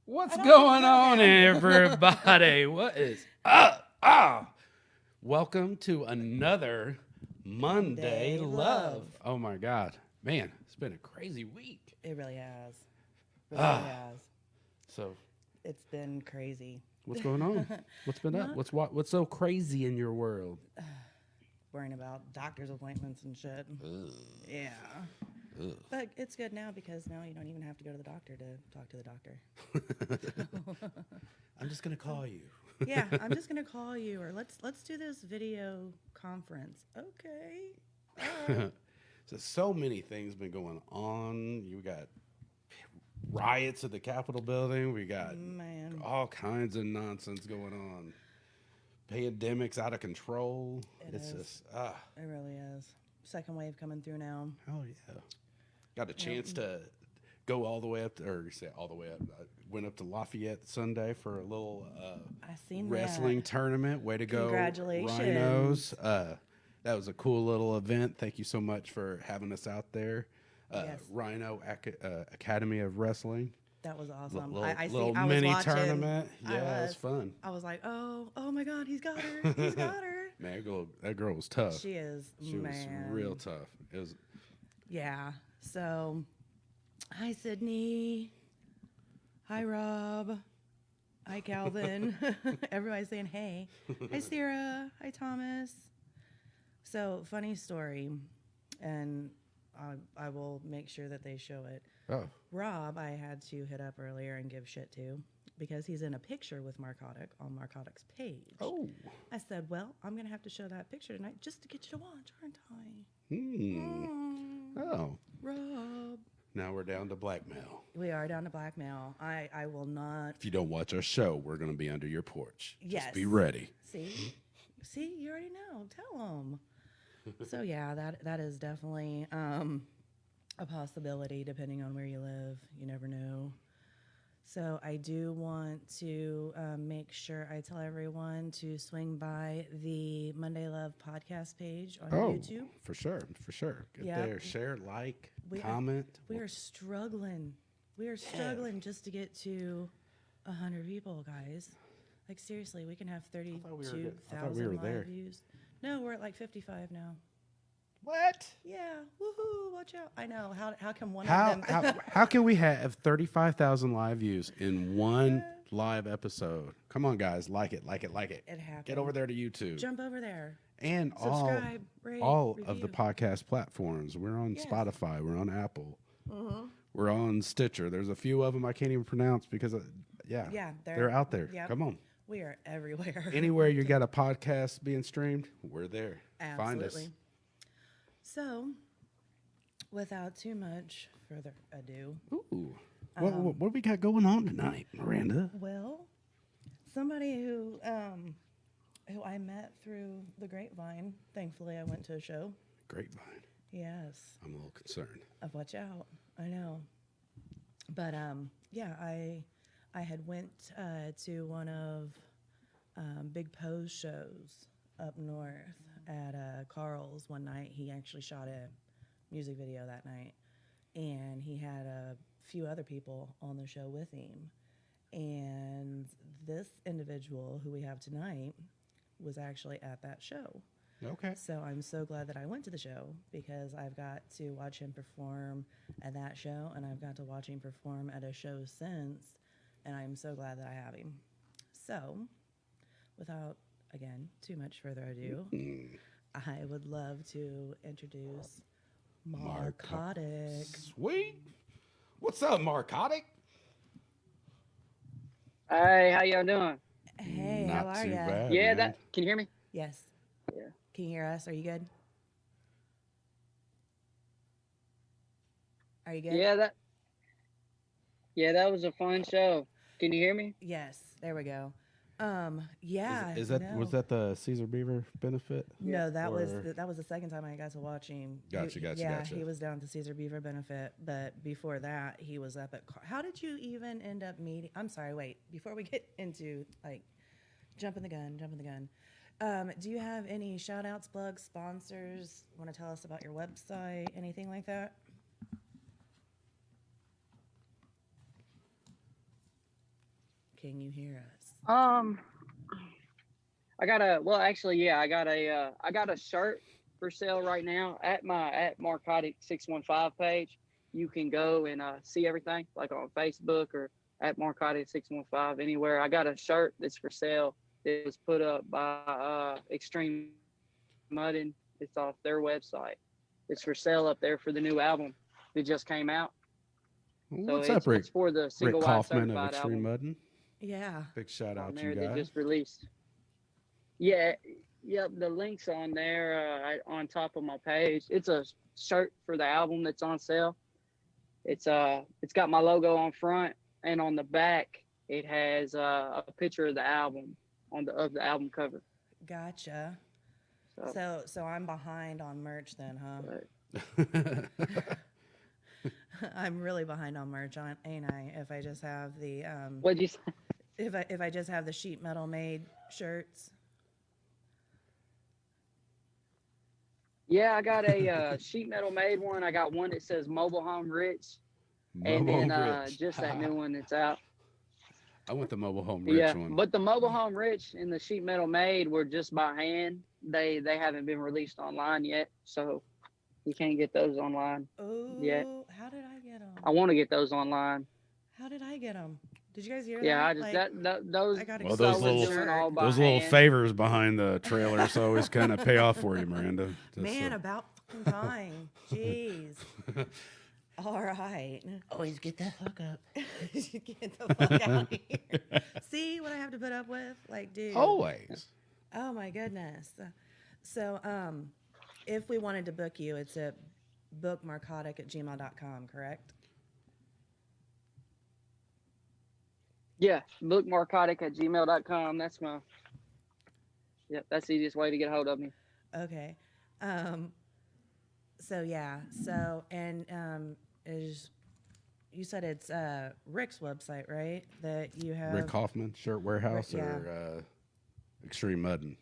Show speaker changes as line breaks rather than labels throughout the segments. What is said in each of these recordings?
What's going on, everybody? What is up? Welcome to another Monday Love. Oh my God, man, it's been a crazy week.
It really has. It really has.
So,
It's been crazy.
what's going on? What's been up? What's so crazy in your world?
Worrying about doctor's appointments and shit. Yeah. But it's good now because now you don't even have to go to the doctor to talk to the doctor.
I'm just gonna call you.
Yeah, I'm just gonna call you, or let's do this video conference. Okay. All right.
So many things been going on. You got riots at the Capitol building. We got all kinds of nonsense going on. Pandemic's out of control.
It really is. Second wave coming through now.
Oh yeah. Got a chance to go all the way up, or say all the way up. I went up to Lafayette Sunday for a little wrestling tournament. Way to go,
Congratulations.
Rhinos. That was a cool little event. Thank you so much for having us out there.
Yes.
Rhino Academy of Wrestling.
That was awesome.
Little mini tournament. Yeah, it was fun.
I was like, oh my God, he's got her. He's got her.
Man, that girl was tough.
She is.
She was real tough. It was.
Yeah. So, hi, Sydney. Hi, Rob. Hi, Calvin. Everybody's saying hey. Hi, Sarah. Hi, Thomas. So, funny story, and I will make sure that they show it.
Oh.
Rob, I had to hit up earlier and give shit to because he's in a picture with Marcotic on Marcotic's page.
Oh.
I said, well, I'm going to have to show that picture tonight just to get you to watch, aren't I?
Oh.
Rob.
Now we're down to blackmail.
We are down to blackmail. I will not.
If you don't watch our show, we're going to be under your porch.
Yes.
Just be ready.
See, you already know. Tell them. So yeah, that is definitely a possibility depending on where you live. You never know. So I do want to make sure I tell everyone to swing by the Monday Love podcast page on YouTube.
For sure. Get there, share, like, comment.
We are struggling. We are struggling just to get to 100 people, guys. Like seriously, we can have 32,000 live views. No, we're at like 55 now.
What?
Yeah, woohoo! Watch out! I know. How come one of them?
how can we have 35,000 live views in one live episode? Come on, guys, like it.
It happened.
Get over there to YouTube.
Jump over there.
And
subscribe, rate,
all
review.
of the podcast platforms. We're on Spotify. We're on Apple. We're on Stitcher. There's a few of them I can't even pronounce because they're out there.
Yep.
Come on.
We are everywhere.
Anywhere you got a podcast being streamed, we're there.
Absolutely.
Find us.
So, without too much further ado.
Ooh. What do we got going on tonight, Miranda?
Well, somebody who I met through the grapevine. Thankfully, I went to a show.
Grapevine.
Yes.
I'm a little concerned.
Watch out. I know. But I had went to one of Big Poe's shows up north at Carl's one night. He actually shot a music video that night, and he had a few other people on the show with him. And this individual who we have tonight was actually at that show.
Okay.
So I'm so glad that I went to the show because I've got to watch him perform at that show, and I've got to watch him perform at a show since, and I'm so glad that I have him. So, without, again, too much further ado, I would love to introduce Marcotic.
Sweet. What's up, Marcotic?
Hey, how y'all doing?
Hey,
Not
how are
too
you?
bad,
Yeah,
man.
can you hear me?
Yes.
Yeah.
Can you hear us? Are you good? Are you good?
Yeah, that was a fun show. Can you hear me?
Yes. There we go. Yeah.
Was that the Caesar Beaver benefit?
No, that was the second time I got to watch him.
Gotcha.
He was down to Caesar Beaver benefit, but before that, he was up at. How did you even end up meeting? I'm sorry. Wait, before we get into jumping the gun. Do you have any shout outs, plugs, sponsors? Want to tell us about your website, anything like that? can you hear us?
I got a shirt for sale right now at Marcotic 615 page. You can go and see everything, like on Facebook or at Marcotic 615 anywhere. I got a shirt that's for sale. It was put up by Extreme Mudding. It's off their website. It's for sale up there for the new album that just came out.
What's
so
up, Rick?
It's for the single
Rick
wide
Kaufman of
certified
Extreme
album.
Mudding.
Yeah.
Big shout out
On
to
there
you
they
guys.
just released. Yeah, yep. The link's on there on top of my page. It's a shirt for the album that's on sale. It's got my logo on front, and on the back it has a picture of the album of the album cover.
Gotcha. So I'm behind on merch then, huh?
But,
I'm really behind on merch, ain't I? If I just have the
what'd you say?
if I just have the sheet metal made shirts.
Yeah, I got a sheet metal made one. I got one that says Mobile Home Rich, and then
Rich.
just that new one that's out.
I want the Mobile Home Rich one.
But the Mobile Home Rich and the sheet metal made were just by hand. They haven't been released online yet, so you can't get those online yet.
How did I get them?
I want to get those online.
How did I get them? Did you guys hear
Yeah,
that?
I just those.
I got
Well,
excited.
those little favors behind the trailers always kind of pay off for you, Miranda.
Man, about fucking time. Jeez. All right.
Always get the fuck up.
Get the fuck out of here. See what I have to put up with? Like, dude.
Always.
Oh, my goodness. So, if we wanted to book you, it's at bookmarcotic@gmail.com, correct?
Yeah, bookmarcotic@gmail.com. That's that's the easiest way to get a hold of me.
Okay. Is you said it's Rick's website, right? That you have
Rick Kaufman, Shirt Warehouse,
yeah.
or Extreme Mudding.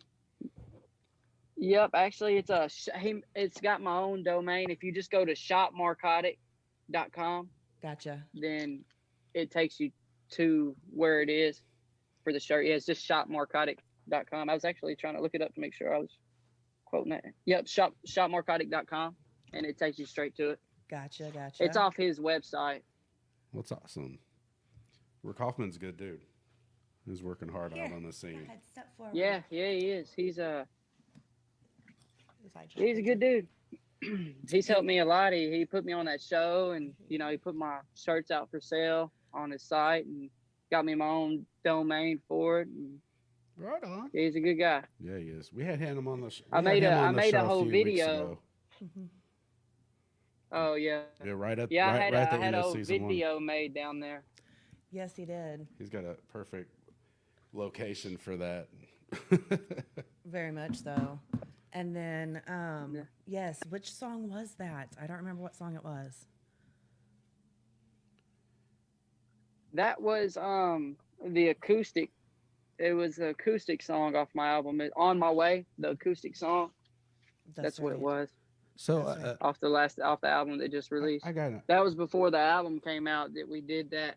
Yep, actually, it's got my own domain. If you just go to shopmarcotic.com,
Gotcha.
then it takes you to where it is for the shirt. Yeah, it's just shopmarcotic.com. I was actually trying to look it up to make sure I was quoting that. Yep, shopmarcotic.com, and it takes you straight to it.
Gotcha.
It's off his website.
What's awesome. Rick Kaufman's a good dude. He's working hard out on the scene.
Step forward.
Yeah, he is. He's a good dude. He's helped me a lot. He put me on that show, and he put my shirts out for sale on his site, and got me my own domain for it. And
right on.
he's a good guy.
Yeah, he is. We had him on the show.
I made a whole
few weeks
video.
ago.
Mm-hmm.
Oh yeah.
Yeah, right at
Yeah,
right at the
I had
end
a
of
whole
season
video made down there.
Yes, he did.
He's got a perfect location for that.
Very much so. And then, yes, which song was that? I don't remember what song it was.
That was the acoustic. It was the acoustic song off my album. On My Way, the acoustic song. That's what it was.
So
Off the album they just released.
I got it.
That was before the album came out that we did that.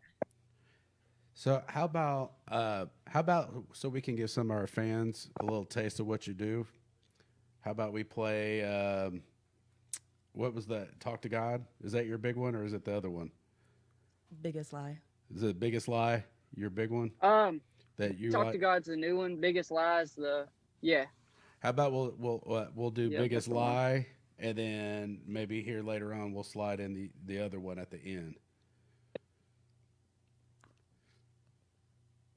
So how about so we can give some of our fans a little taste of what you do? How about we play? What was that? Talk to God. Is that your big one, or is it the other one?
Biggest Lie.
Is it Biggest Lie? Your big one? That you
Talk
like?
to God's the new one. Biggest Lie's yeah.
How about we'll do
Yeah,
Biggest
that's the one.
Lie, and then maybe here later on we'll slide in the other one at the end.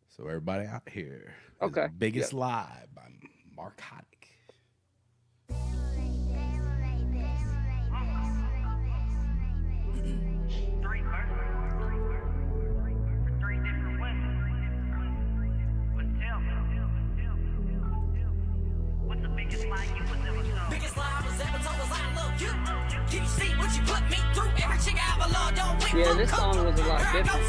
So everybody out here, is
Okay.
Biggest Lie by Marcotic.
Biggest lie I was ever told was I love you. Can you see what you put me through? Every chick I ever loved don't wait.
Yeah, this song was a lot different.
I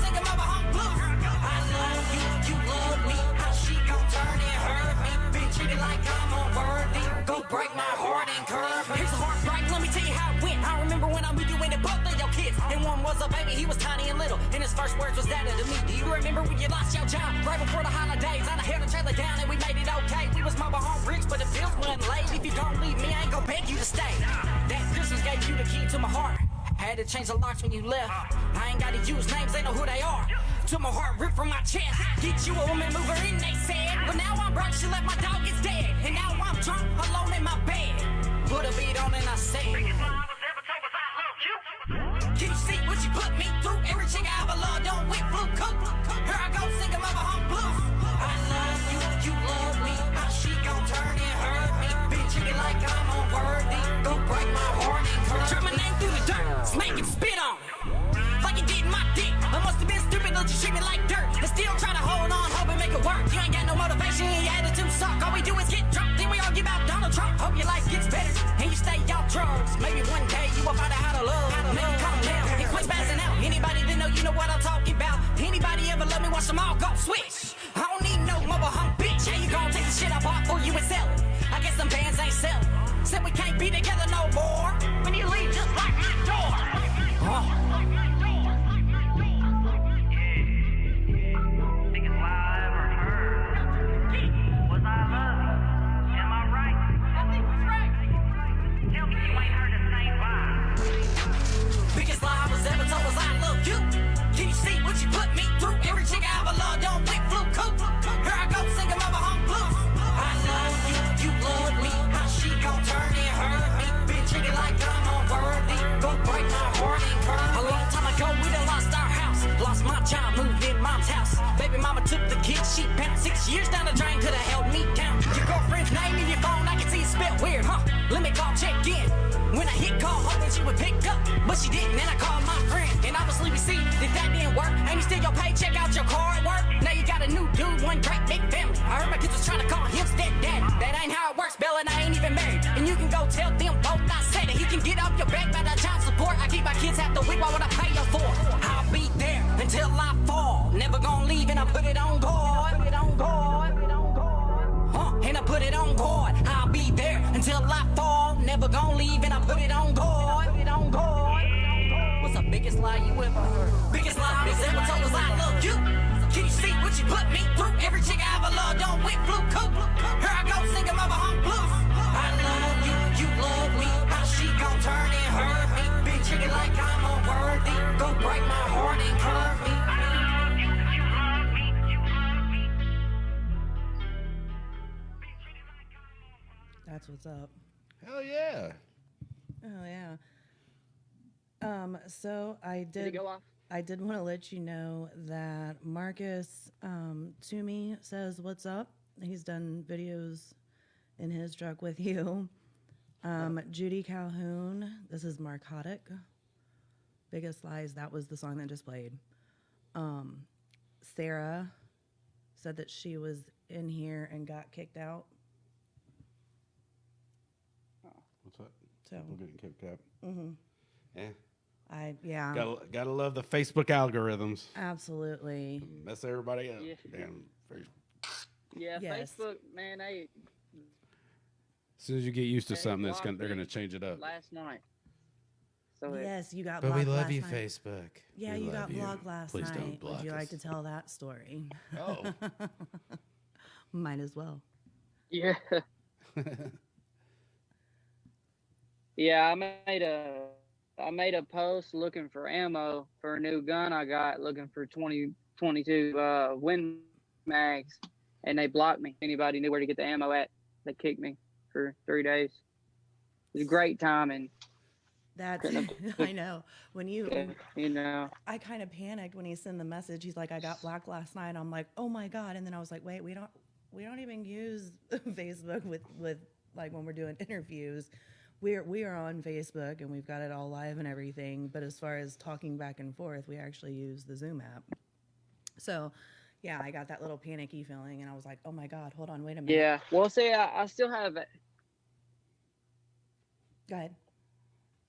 love you, you love me. How she gon' turn and hurt me? Been treated like I'm unworthy. Go break my heart and curve me. Here's a heartbreak, let me tell you how it went. I remember when I moved you into both of your kids. And one was a baby, he was tiny and little, and his first words was that to me. Do you remember when you lost your job right before the holidays? I held a trailer down and we made it okay. We was mobile home bricks, but the bills wasn't late. If you don't leave me, I ain't gonna beg you to stay. That Christmas gave you the key to my heart. Had to change the locks when you left. I ain't gotta use names, they know who they are. Took my heart ripped from my chest. Get you a woman, move her in, they said. But now I'm broke, she left my dog is dead. And now I'm drunk, alone in my bed. Put a beat on and I said, can you see what you put me through? Every chick I ever loved don't whip blue coat. Here I go, sing a mother home blues. I love you, you love me. How she gon' turn and hurt me? Bitch, treat me like I'm unworthy. Go break my heart and curve. Turn my name through the dirt, smack and spit on it. Like you did my dick. I must have been stupid, let you treat me like dirt. And still try to hold on, hope and make it work. You ain't got no motivation, your attitude suck. All we do is get drunk, then we argue about Donald Trump. Hope your life gets better, and you stay off drugs. Maybe one day you will find out how to love. Maybe calm down, and quit spazzing out. Anybody that know, you know what I'm talking about. Anybody ever love me, watch them all go switch. I don't need no mobile home bitch. How you gon' take the shit I bought for you and sell it? I guess some bands ain't selling. Said we can't be together no more. When you leave, just lock my door. Biggest lie I was ever told was I love you. Can you see what you put me through? Every chick I ever loved don't whip blue coat. Here I go, singing mother home blues. I love you, you love me. How she gon' turn and hurt me? Been treated like I'm unworthy. Go break my heart and curve. A long time ago we done lost our house. Lost my job, moved in mom's house. Baby mama took the kids, she bounced 6 years down the drain, could've held me down. Your girlfriend's name in your phone, I can see it spelled weird, huh? Let me call, check in. When I hit call, hoping she would pick up, but she didn't, and I called my friend. And obviously we see that didn't work. Ain't you still your paycheck out your car at work? Now you got a new dude, one great big family. I heard my kids was trying to call him stepdaddy. That ain't how it works, Bella, and I ain't even married. And you can go tell them both I said it. He can get off your back by the child support. I keep my kids half the week, why would I pay you for? I'll be there until I fall. Never gonna leave, and I put it on God. Put it on God. And I put it on God. I'll be there until I fall. Never gonna leave, and I put it on God. Put it on God. What's the biggest lie you ever heard? Biggest lie I was ever told was I love you. Can you see what you put me through? Every chick I ever loved don't whip blue coat. Here I go, singing mother home blues. I love you, you love me. How she gon' turn and hurt me? Been treated like I'm unworthy. Go break my heart and curve me.
That's what's up.
Hell yeah.
Oh yeah. So
Did it go off?
I did want to let you know that Marcus Toomey says what's up. He's done videos in his truck with you. Judy Calhoun, this is Marcotic. Biggest Lies, that was the song that just played. Sarah said that she was in here and got kicked out.
What's that?
So
People getting kicked out.
Mm-hmm.
Yeah. Gotta love the Facebook algorithms.
Absolutely.
Mess everybody up.
Yeah.
Damn.
Yeah,
Yes.
Facebook, man, they
As soon as you get used to
They
something,
blocked
they're
me
gonna change it up.
last night. So
Yes, you got
But we
blocked
love
last
you,
night.
Facebook.
Yeah,
We
you
love
got blocked last
Please
night.
don't block
Would you
us.
like to tell that story?
Oh.
Might as well.
yeah, yeah. I made a post looking for ammo for a new gun I got, looking for 2022 Win Mags, and they blocked me. Anybody knew where to get the ammo at? They kicked me for 3 days. It was great timing.
That's I know. When you I kind of panicked when he sent the message. He's like, I got blocked last night. I'm like, oh my God. And then I was like, wait, we don't even use Facebook with like when we're doing interviews. We are on Facebook and we've got it all live and everything. But as far as talking back and forth, we actually use the Zoom app. So yeah, I got that little panicky feeling and I was like, oh my God, hold on, wait a minute.
Yeah. Well, see, I still have it.
Go ahead.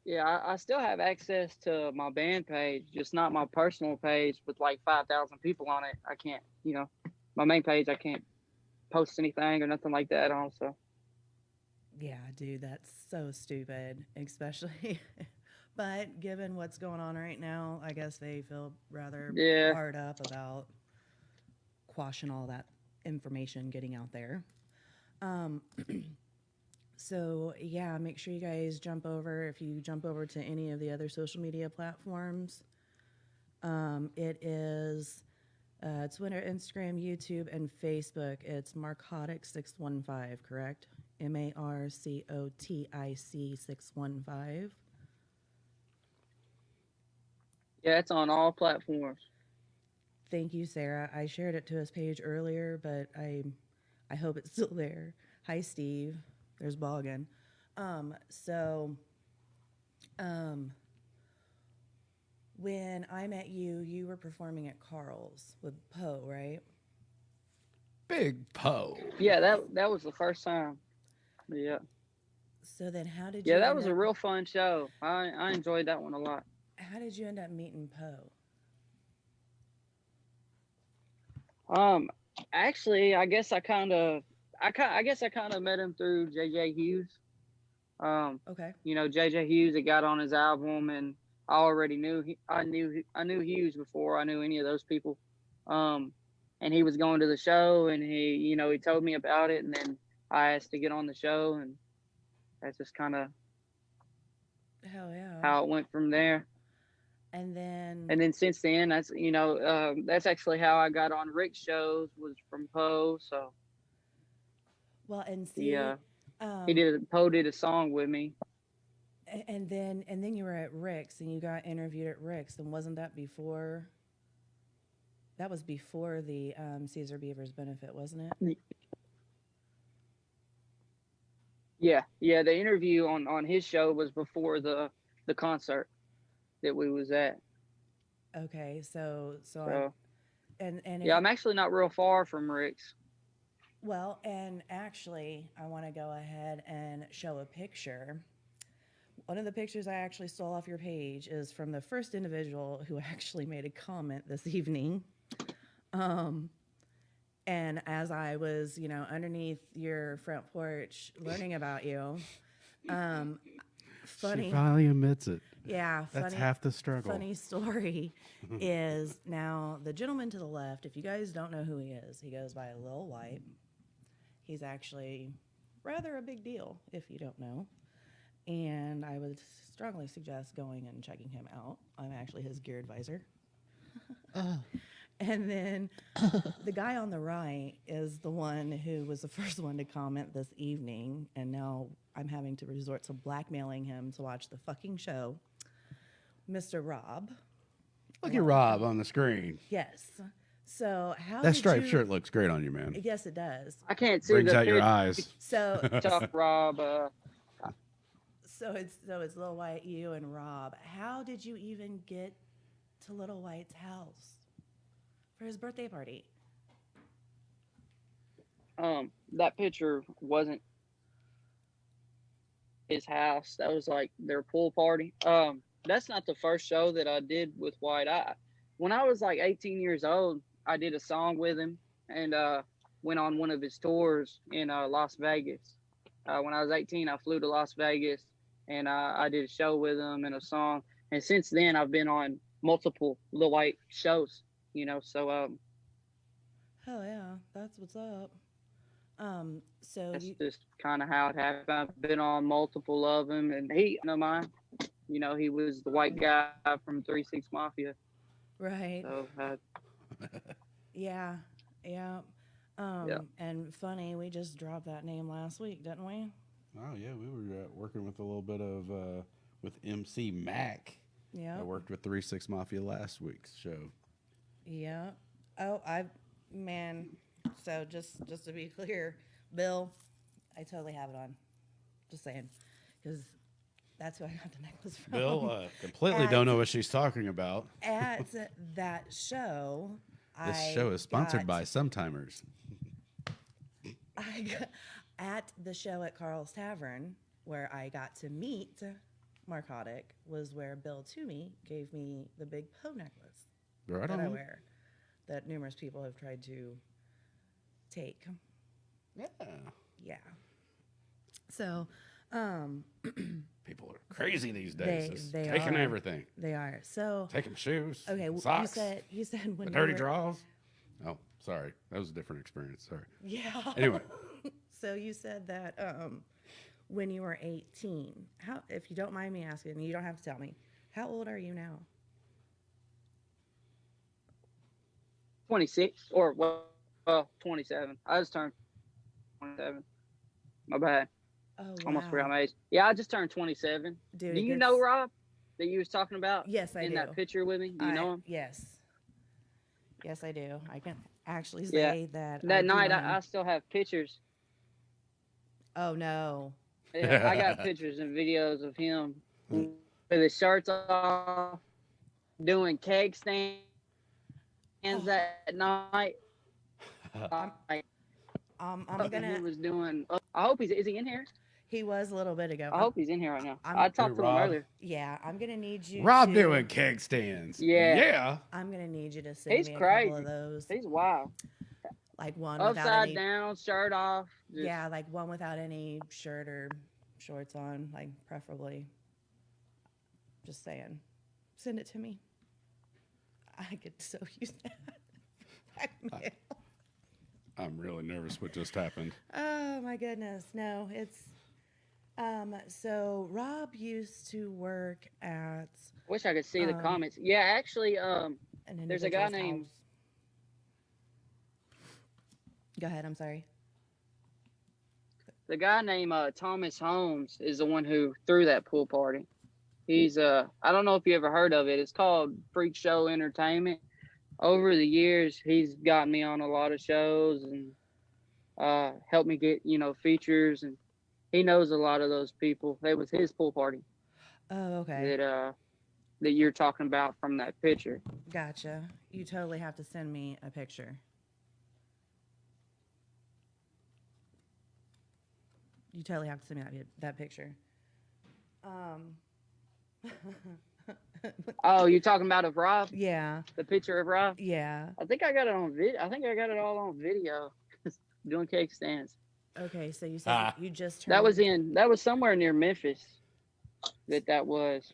Yeah, I still have access to my band page, just not my personal page with like 5,000 people on it. I can't, my main page, I can't post anything or nothing like that on. So
Yeah, dude, that's so stupid, especially. But given what's going on right now, I guess they feel rather
Yeah.
hard up about quashing all that information getting out there. Um, so yeah, make sure you guys jump over. If you jump over to any of the other social media platforms, it is Twitter, Instagram, YouTube, and Facebook. It's Marcotic 615, correct? MARCOTIC 615.
Yeah, it's on all platforms.
Thank you, Sarah. I shared it to his page earlier, but I hope it's still there. Hi, Steve. There's Ball again. When I met you, you were performing at Carl's with Poe, right?
Big Poe.
Yeah, that was the first time. Yeah.
So then, how did you?
Yeah, that
end
was a
up-
real fun show. I enjoyed that one a lot.
How did you end up meeting Poe?
Actually, I guess I kind of met him through JJ Hughes.
Okay.
You know, JJ Hughes had got on his album, and I already knew I knew Hughes before I knew any of those people. And he was going to the show, and he told me about it, and then I asked to get on the show, and that's just kind of
Hell yeah.
how it went from there.
And then.
And then since then, that's actually how I got on Rick's shows, was from Poe. So
Well, and see.
yeah, Poe did a song with me.
And then you were at Rick's and you got interviewed at Rick's, and wasn't that before? That was before the Caesar Beavers benefit, wasn't it?
Yeah. The interview on his show was before the concert that we was at.
Okay, so and
yeah, I'm actually not real far from Rick's.
Well, and actually, I want to go ahead and show a picture. One of the pictures I actually stole off your page is from the first individual who actually made a comment this evening. And as I was, underneath your front porch learning about you, funny.
She finally admits it.
Yeah,
That's
funny,
half the struggle.
Funny story is now the gentleman to the left, if you guys don't know who he is, he goes by Lil White. He's actually rather a big deal if you don't know. And I would strongly suggest going and checking him out. I'm actually his gear advisor. And then the guy on the right is the one who was the first one to comment this evening. And now I'm having to resort to blackmailing him to watch the fucking show. Mr. Rob.
Look at Rob on the screen.
Yes. So how
That
did
striped
you...
shirt looks great on you, man.
Yes, it does.
I can't see
Brings
the
out your eyes.
So
Tough Rob.
So it's Lil White, you and Rob. How did you even get to Little White's house for his birthday party?
That picture wasn't his house. That was like their pool party. That's not the first show that I did with White. When I was like 18 years old, I did a song with him and went on one of his tours in Las Vegas. When I was 18, I flew to Las Vegas and I did a show with him and a song. And since then, I've been on multiple Lil White shows, so.
Hell yeah, that's what's up. So
that's just kind of how it happened. I've been on multiple of them, and he was the white guy from 3-6 Mafia.
Right.
So,
yeah.
Yeah.
And funny, we just dropped that name last week, didn't we?
Oh yeah, we were working with a little bit of with MC Mac.
Yeah.
I worked with 3-6 Mafia last week's show.
Yeah. Oh, so just to be clear, Bill, I totally have it on. Just saying, because that's who I got the necklace from.
Bill, completely don't know what she's talking about.
At that show,
This show is sponsored by Sometimers.
At the show at Carl's Tavern, where I got to meet Marcotic, was where Bill Toomey gave me the big Poe necklace that I wear, that numerous people have tried to take.
Yeah.
Yeah. So,
People are crazy these days. Just
they
taking
are.
everything.
They are. So
Taking shoes.
okay,
Socks.
you said when
The
you
dirty
were,
draws. Oh, sorry. That was a different experience. Sorry.
Yeah.
Anyway.
So you said that when you were 18. How, if you don't mind me asking, you don't have to tell me. How old are you now?
26 or 27. I just turned 27. My bad.
Oh, wow.
Almost forgot my age. Yeah, I just turned 27.
Dude,
do you know Rob that you was talking about?
Yes, I do.
In that picture with me? Do you know him?
Yes. Yes, I do. I can actually say that.
That night, I still have pictures.
Oh, no.
Yeah, I got pictures and videos of him with his shirts off, doing keg stands that night.
I'm gonna.
He was doing. I hope is he in here?
He was a little bit ago.
I hope he's in here right now.
I'm-
I talked to him
Rob.
earlier.
Yeah, I'm gonna need you.
Rob
to,
doing keg stands.
Yeah.
Yeah.
I'm gonna need you to send
He's
me a
crazy.
couple of those.
He's wild.
Like one without
Upside
any.
down, shirt off. Just,
Yeah, like one without any shirt or shorts on, like preferably. Just saying. Send it to me. I could so use that. Blackmail.
I'm really nervous what just happened.
Oh my goodness. No, it's so Rob used to work at
wish I could see the comments. Yeah, actually,
an
there's a guy
individual's
named.
house. Go ahead, I'm sorry.
The guy named Thomas Holmes is the one who threw that pool party. He's I don't know if you ever heard of it. It's called Freak Show Entertainment. Over the years, he's gotten me on a lot of shows and helped me get features, and he knows a lot of those people. It was his pool party
Oh, okay.
that you're talking about from that picture.
Gotcha. You totally have to send me a picture. You totally have to send me that picture.
Oh, you're talking about of Rob?
Yeah.
The picture of Rob?
Yeah.
I think I got it on video. I think I got it all on video. Doing cake stands.
Okay, so you said you just turned.
That was somewhere near Memphis. That was.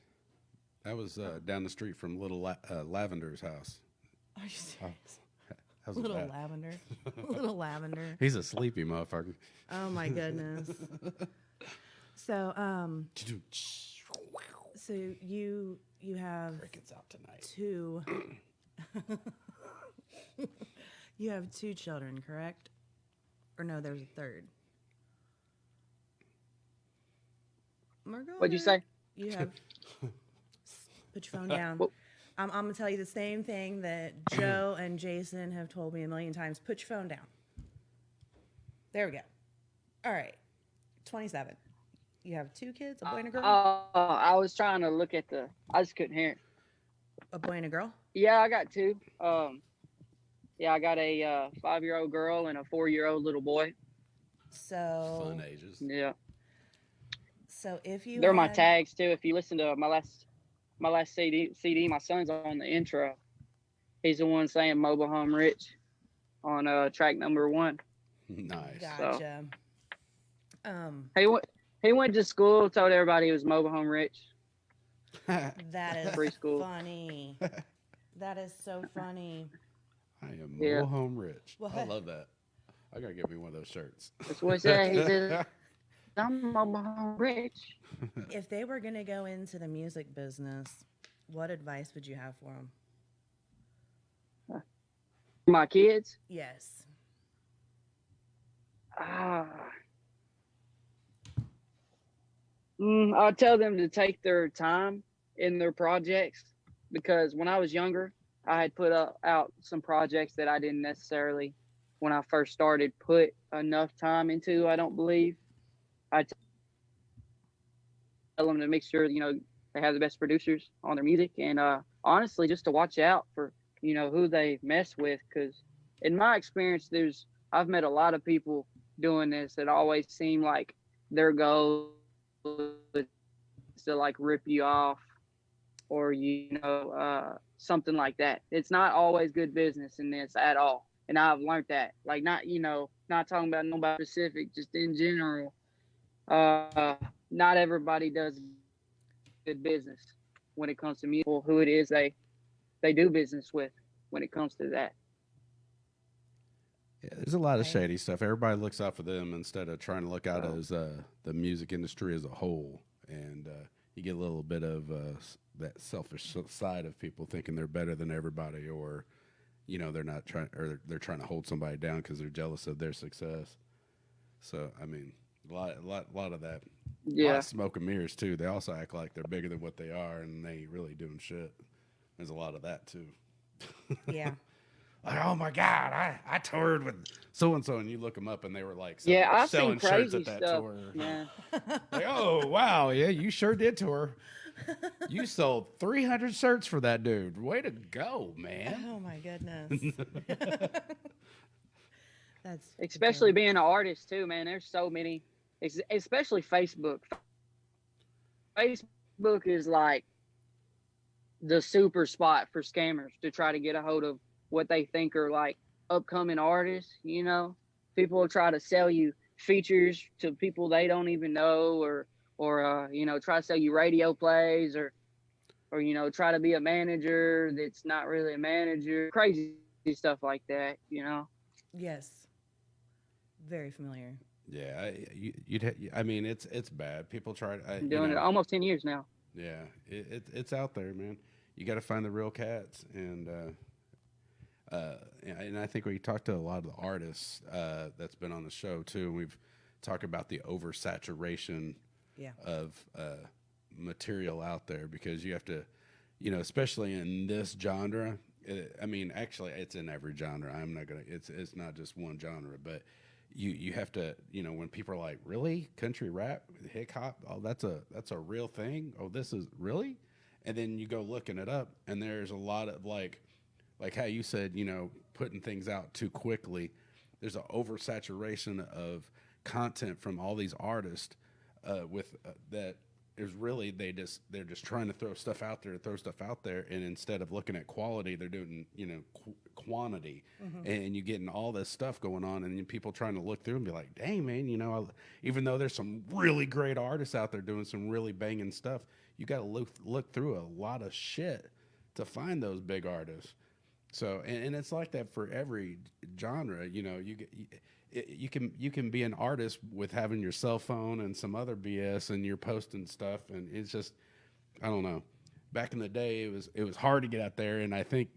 That was down the street from Little Lavender's house.
Are you serious?
How's
Little
that?
Lavender. Little Lavender.
He's a sleepy motherfucker.
Oh my goodness. So so you have
Crickets out tonight.
two you have two children, correct? Or no, there's a third. Margot,
What'd you say?
You have put your phone down.
Well-
I'm gonna tell you the same thing that Joe and Jason have told me a million times. Put your phone down. There we go. All right. 27. You have two kids, a boy and a girl?
I was trying to look at I just couldn't hear it.
A boy and a girl?
Yeah, I got two. Yeah, I got a 5-year-old girl and a 4-year-old little boy.
So
Fun ages.
Yeah,
so if you
they're my
had-
tags too. If you listen to my last CD, my son's on the intro. He's the one saying "Mobile Home Rich" on track number 1.
Nice.
Gotcha.
He went to school, told everybody he was mobile home rich.
That is
Preschool.
funny. That is so funny.
I am
Yeah.
mobile home rich. I
What?
love that. I gotta get me one of those shirts.
That's what he said. He said, "I'm mobile home rich."
If they were going to go into the music business, what advice would you have for them?
My kids.
Yes.
I'll tell them to take their time in their projects, because when I was younger, I had put out some projects that I didn't necessarily, when I first started, put enough time into. I don't believe. I tell them to make sure they have the best producers on their music, and honestly, just to watch out for who they mess with, because in my experience, I've met a lot of people doing this that always seem like their goal is to like rip you off, or something like that. It's not always good business in this at all, and I've learned that. Like, not talking about nobody specific, just in general. not everybody does good business when it comes to music, who it is they do business with when it comes to that.
Yeah, there's a lot of
Right.
shady stuff. Everybody looks out for them instead of trying to look out
Oh.
as the music industry as a whole, and you get a little bit of that selfish side of people thinking they're better than everybody, or they're not trying, or they're trying to hold somebody down because they're jealous of their success. So I mean, a lot of that. A lot
Yeah.
of smoke and mirrors too. They also act like they're bigger than what they are, and they ain't really doing shit. There's a lot of that too.
Yeah.
Like, oh my God, I toured with so and so, and you look them up, and they were like selling,
Yeah, I've
selling
seen
shirts
crazy
at that
stuff,
tour.
man.
Like, oh wow, yeah, you sure did tour. You sold 300 shirts for that dude. Way to go, man.
Oh my goodness. That's
Especially being an artist too, man. There's so many, especially Facebook. Facebook is like the super spot for scammers to try to get a hold of what they think are like upcoming artists. People will try to sell you features to people they don't even know, or try to sell you radio plays, or try to be a manager that's not really a manager. Crazy stuff like that.
Yes. Very familiar.
Yeah, I mean, it's bad. People try.
I'm doing it almost 10 years now.
Yeah, it's out there, man. You got to find the real cats, and I think we talked to a lot of the artists that's been on the show too. And we've talked about the oversaturation
Yeah.
of material out there, because you have to, especially in this genre. I mean, actually, it's in every genre. I'm not gonna. It's not just one genre, but you have to. When people are like, "Really, country rap, hip hop? Oh, that's a real thing. Oh, this is really," and then you go looking it up, and there's a lot of like how you said, putting things out too quickly. There's an oversaturation of content from all these artists with that is really they're just trying to throw stuff out there, and instead of looking at quality, they're doing quantity, and you getting all this stuff going on, and people trying to look through and be like, dang man, even though there's some really great artists out there doing some really banging stuff, you got to look through a lot of shit to find those big artists. So, and it's like that for every genre. You can be an artist with having your cell phone and some other BS, and you're posting stuff, and it's just, I don't know. Back in the day, it was hard to get out there, and I think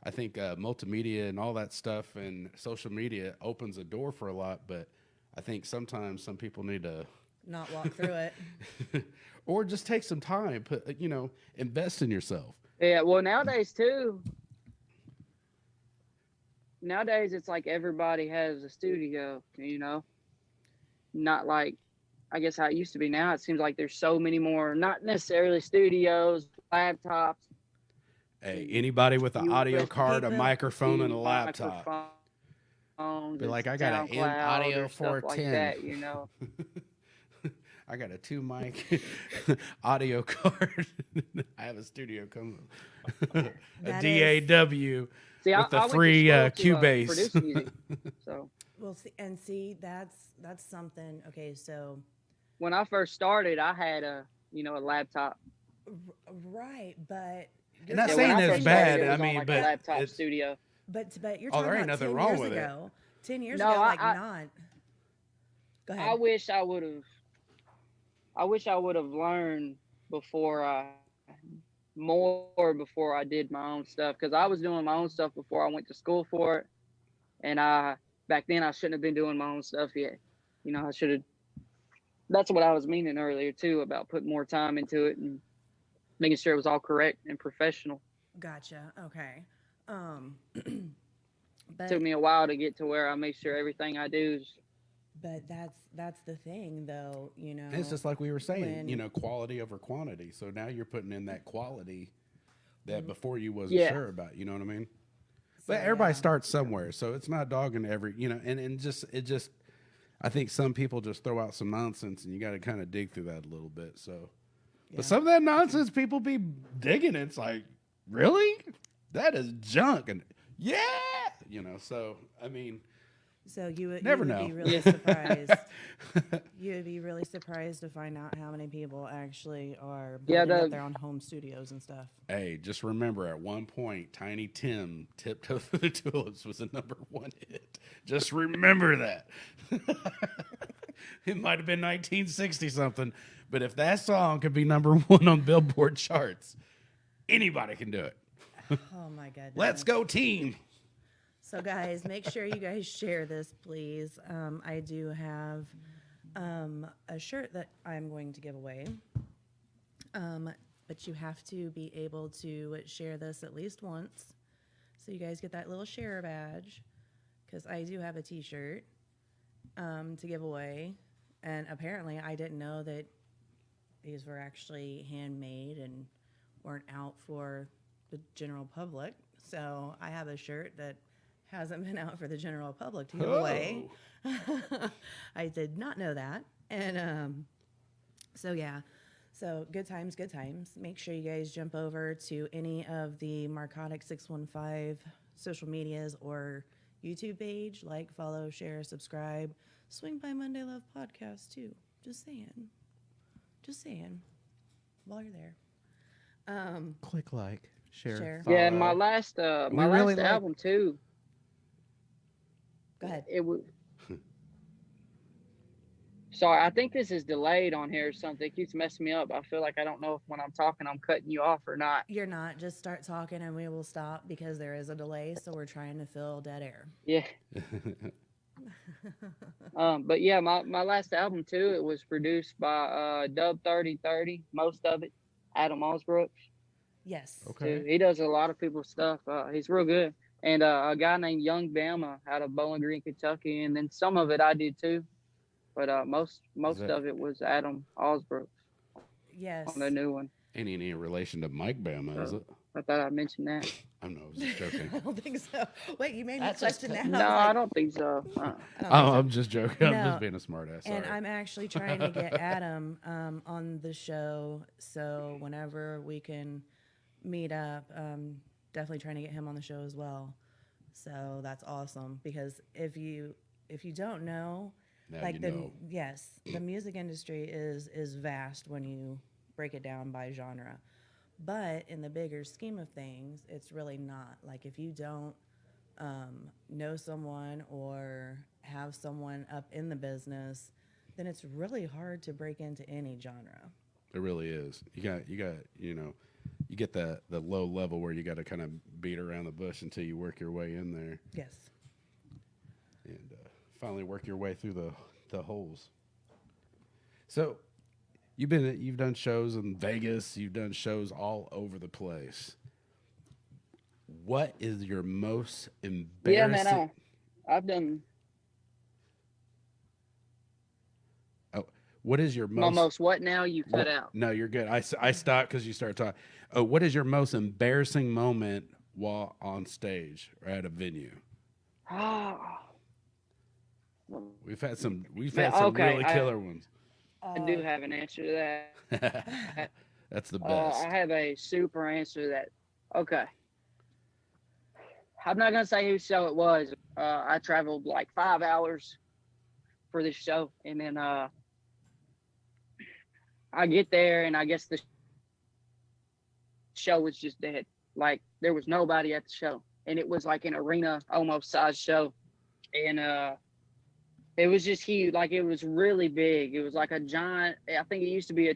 multimedia and all that stuff and social media opens a door for a lot. But I think sometimes some people need to
Not walk through it.
or just take some time, invest in yourself.
Yeah, well, nowadays too. Nowadays, it's like everybody has a studio, not like, I guess, how it used to be. Now it seems like there's so many more, not necessarily studios, laptops.
Hey, anybody with an audio
USB
card, a microphone, and a laptop.
Microphones,
Be like, I got an
SoundCloud
audio
or stuff like
410.
that,
I got a 2 mic audio card. I have a studio come a
That
DAW
See,
with the
I went to
free
school to,
Cubase.
produce music. So
Well, see, that's something. Okay, so
when I first started, I had a laptop.
right, but
I'm not
Yeah,
saying
when I
it's
first
bad.
started, it
I
was on,
mean,
like,
but
a laptop
it's-
studio.
but you're
Oh,
talking
there ain't
about
nothing
10
wrong
years
with it.
ago. 10 years
No,
ago, like
I-
not. Go
I
ahead.
wish I would have learned before I did my own stuff, because I was doing my own stuff before I went to school for it, and back then I shouldn't have been doing my own stuff yet. I should have. That's what I was meaning earlier too, about putting more time into it and making sure it was all correct and professional.
Gotcha. Okay.
It took me a while to get to where I make sure everything I do is.
But that's the thing, though.
And it's just like we were saying,
when-
quality over quantity. So now you're putting in that quality that before you wasn't
Yeah.
sure about. You know what I mean?
So,
But everybody
yeah.
starts somewhere, so it's not dogging every, and just, I think some people just throw out some nonsense, and you got to kind of dig through that a little bit. So,
Yeah.
but some of that nonsense people be digging. It's like, really, that is junk, and yeah, So I mean,
So you would
Never
you would
know.
be really surprised. You would be really surprised to find out how many people actually are
Yeah,
building up
the-
their own home studios and stuff.
Hey, just remember at one point, Tiny Tim Tiptoe Through the Tulips was a #1 hit. Just remember that. It might have been 1960 something, but if that song could be #1 on Billboard charts, anybody can do it.
Oh my goodness.
Let's go, team.
So guys, make sure you guys share this, please. I do have a shirt that I'm going to give away. But you have to be able to share this at least once. So you guys get that little share badge. Because I do have a t-shirt to give away. And apparently I didn't know that these were actually handmade and weren't out for the general public. So I have a shirt that hasn't been out for the general public to give away. I did not know that. And so, yeah. So good times, good times. Make sure you guys jump over to any of the Marcotic 615 social medias or YouTube page. Like, follow, share, subscribe. Swing by Monday Love Podcast, too. Just saying. Just saying. While you're there.
Click like, share.
Yeah, and
follow.
my last
really like-
album too.
Go ahead.
It was. Sorry, I think this is delayed on here or something. It keeps messing me up. I feel like I don't know if when I'm talking I'm cutting you off or not.
You're not. Just start talking and we will stop because there is a delay. So we're trying to fill dead air.
Yeah. But yeah, my last album too, it was produced by Dub 3030, most of it, Adam Osbrook.
Yes.
Okay.
Too. He does a lot of people's stuff. He's real good. And a guy named Young Bama out of Bowling Green, Kentucky, and then some of it I did too. But most of it was Adam Osbrook
Yes.
on the new one.
Ain't any relation to Mike Bama, is it?
I thought I'd mention that.
I know, I was just joking.
I don't think so. Wait, you made me
That's just
question
No,
that.
I don't think so.
I don't think
Oh,
so.
I'm just joking. I'm
No.
just being a smartass. Sorry.
And I'm actually trying to get Adam on the show. So whenever we can meet up, definitely trying to get him on the show as well. So that's awesome because if you don't know,
Now
like
you
the
know.
yes, the music industry is vast when you break it down by genre. But in the bigger scheme of things, it's really not. Like if you don't know someone or have someone up in the business, then it's really hard to break into any genre.
It really is. You got, you know, you get the low level where you got to kind of beat around the bush until you work your way in there
Yes.
and finally work your way through the holes. So, you've done shows in Vegas. You've done shows all over the place. What is your most embarrassing?
Yeah, man, I've done
What is your
my
most?
most what now? You cut out.
No, you're good. I stopped because you started talking. What is your most embarrassing moment while on stage or at a venue? We've had some
okay,
really killer ones.
I do have an answer to that.
That's the best.
I have a super answer to that. Okay. I'm not going to say whose show it was. I traveled like 5 hours for this show. And then I get there, and I guess the show was just dead. Like, there was nobody at the show. And it was like an arena almost size show. And it was just huge. Like, it was really big. It was like a giant, I think it used to be a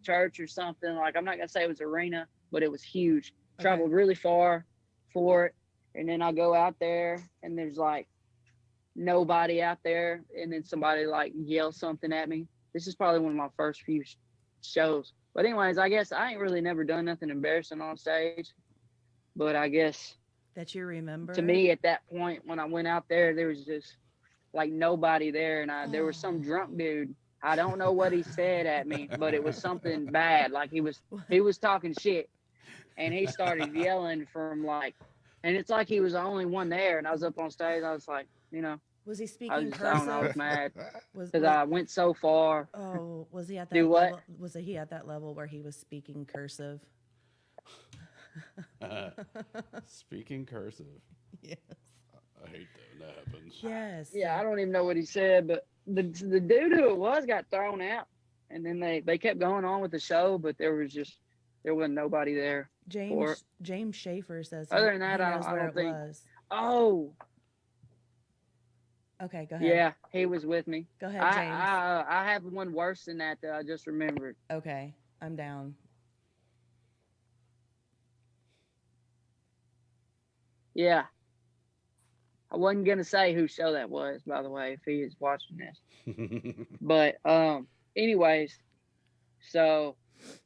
church or something. Like, I'm not going to say it was arena, but it was huge.
Okay.
Traveled really far for it. And then I go out there, and there's like nobody out there. And then somebody like yells something at me. This is probably one of my first few shows. But anyways, I guess I ain't really never done nothing embarrassing on stage. But I guess
That you remember?
to me at that point when I went out there, there was just like nobody there. And there was some drunk dude. I don't know what he said at me, but it was something bad. Like he was talking shit. And he started yelling from like, and it's like he was the only one there. And I was up on stage. I was like, you know,
Was he
I
speaking
don't know, I was
cursive?
mad
Was,
because I went so far.
oh, was he at that
Do what?
level? Was he at that level where he was speaking cursive?
Speaking cursive.
Yes.
I hate that when that happens.
Yes.
Yeah, I don't even know what he said, but the dude who it was got thrown out, and then they kept going on with the show, but there wasn't nobody there for it.
James Schaefer says
Other than
he
that,
knows
I
where
don't
it
think.
was.
Oh,
Okay, go ahead.
yeah, he was with me.
Go ahead, James.
I have one worse than that I just remembered.
Okay, I'm down.
Yeah, I wasn't gonna say whose show that was, by the way, if he is watching this. But anyways, so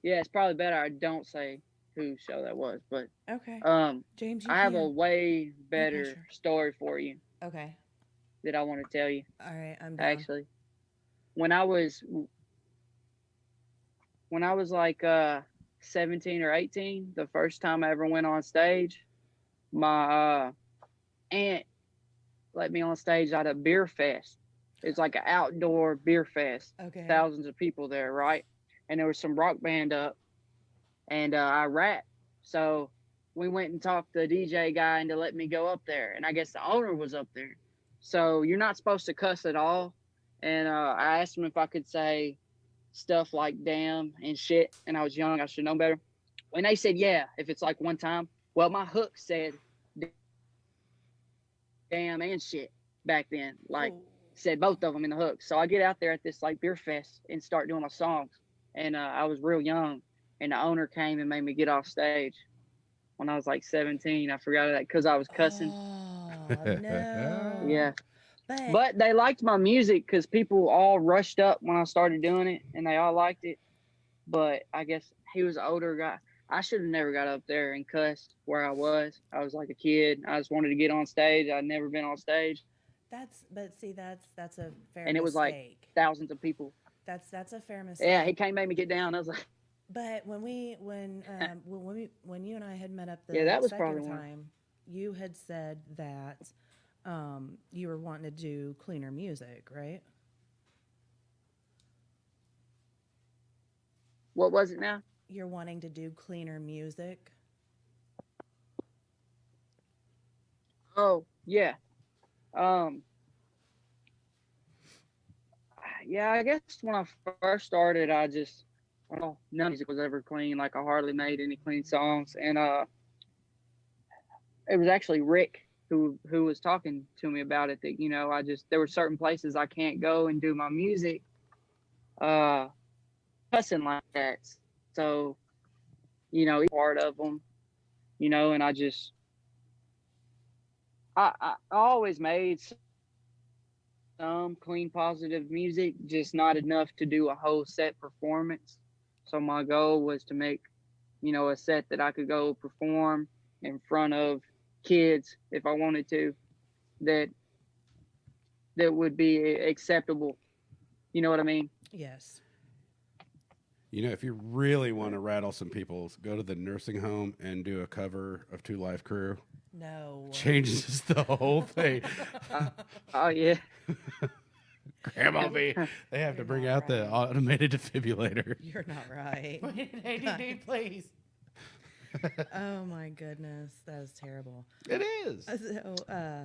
yeah, it's probably better I don't say whose show that was. But
Okay, James,
I have a way better story for you.
Okay.
That I want to tell you.
All right, I'm down.
Actually, when I was like 17 or 18, the first time I ever went on stage, my aunt let me on stage at a beer fest. It's like an outdoor beer fest.
Okay.
Thousands of people there, right? And there was some rock band up, and I rapped. So we went and talked the DJ guy into letting me go up there, and I guess the owner was up there. So you're not supposed to cuss at all. And I asked him if I could say stuff like damn and shit. And I was young, I should know better. And they said, yeah, if it's like one time. Well, my hook said damn and shit back then. Like, said both of them in the hook. So I get out there at this like beer fest and start doing my songs. And I was real young. And the owner came and made me get off stage when I was like 17. I forgot that because I was cussing.
Oh, no.
Yeah. But they liked my music because people all rushed up when I started doing it, and they all liked it. But I guess he was an older guy. I should have never got up there and cussed where I was. I was like a kid. I just wanted to get on stage. I'd never been on stage.
That's a fair
and it was
mistake.
Like thousands of people.
That's a fair mistake.
Yeah, he came made me get down. I was like.
But when you and I had met up the
that was
second time, you had said that you were wanting to do cleaner music, right?
What was it now?
You're wanting to do cleaner music.
Oh, yeah. Yeah, I guess when I first started, none of music was ever clean. Like I hardly made any clean songs. And it was actually Rick who was talking to me about it, that, there were certain places I can't go and do my music cussing like that. So, part of them, and I always made some clean, positive music, just not enough to do a whole set performance. So my goal was to make, a set that I could go perform in front of kids if I wanted to, that would be acceptable. You know what I mean?
Yes.
If you really want to rattle some people, go to the nursing home and do a cover of Two Life Crew.
No.
Changes the whole thing.
Oh, yeah.
Grandma B, they have to bring out the automated defibrillator.
You're not right.
ADD, please.
Oh, my goodness. That is terrible.
It is.
So,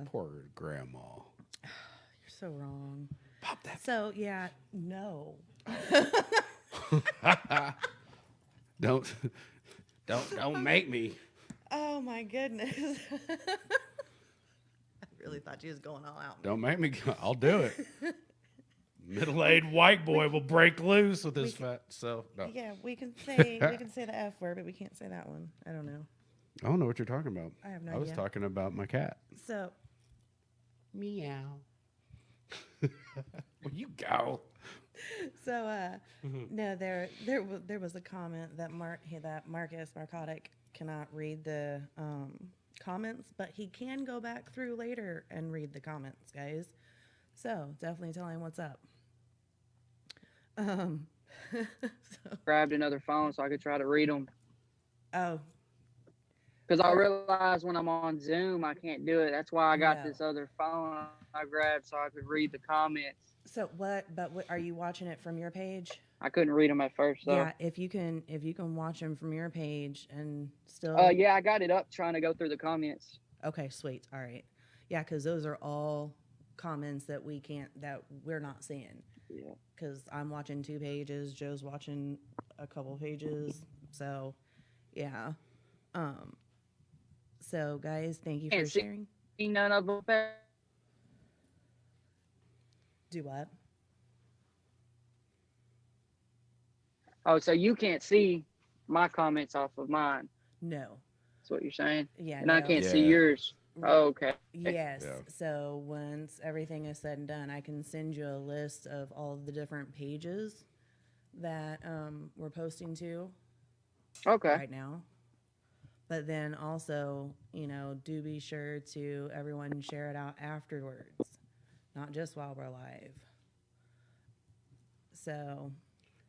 poor grandma.
You're so wrong.
Pop that.
So, yeah, no.
Don't make me.
Oh my goodness. I really thought you was going all out.
Don't make me. I'll do it. Middle-aged white boy will break loose with his fat self. No.
Yeah, we can say the F word, but we can't say that one. I don't know.
I don't know what you're talking about.
I have no
idea. I was talking about my cat.
So,
meow.
Well, you go.
So, no, there was a comment that Marcus Marcotic cannot read the comments, but he can go back through later and read the comments, guys. So definitely tell him what's up. So.
Grabbed another phone so I could try to read them.
Oh.
Because I realized when I'm on Zoom, I can't do it. That's why I got this other phone I grabbed so I could read the comments.
So what are you watching it from your page?
I couldn't read them at first, though.
Yeah, if you can watch them from your page and still.
Yeah, I got it up trying to go through the comments.
Okay, sweet. All right. Yeah, because those are all comments that we're not seeing.
Yeah.
Because I'm watching 2 pages, Joe's watching a couple pages. So, yeah. So, guys, thank you for
Can't see
sharing.
none of them.
Do what?
Oh, so you can't see my comments off of mine.
No.
That's what you're saying?
Yeah.
And I
no.
can't see
Yeah.
yours. Oh, okay.
Yes.
Yeah.
So once everything is said and done, I can send you a list of all of the different pages that we're posting to
Okay.
right now. But then also, do be sure to everyone share it out afterwards, not just while we're live. So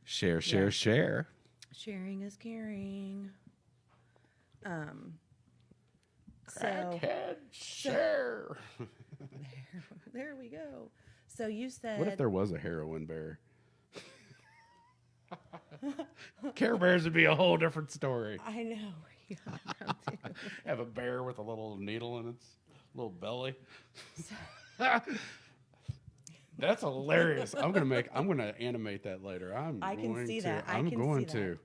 Share.
sharing is caring.
Crackhead, share.
There we go. So you said,
What if there was a heroin bear? Care Bears would be a whole different story.
I know. Yeah,
Have a bear with a little needle in its little belly. That's hilarious. I'm gonna animate that later.
I can see that.
I'm going to.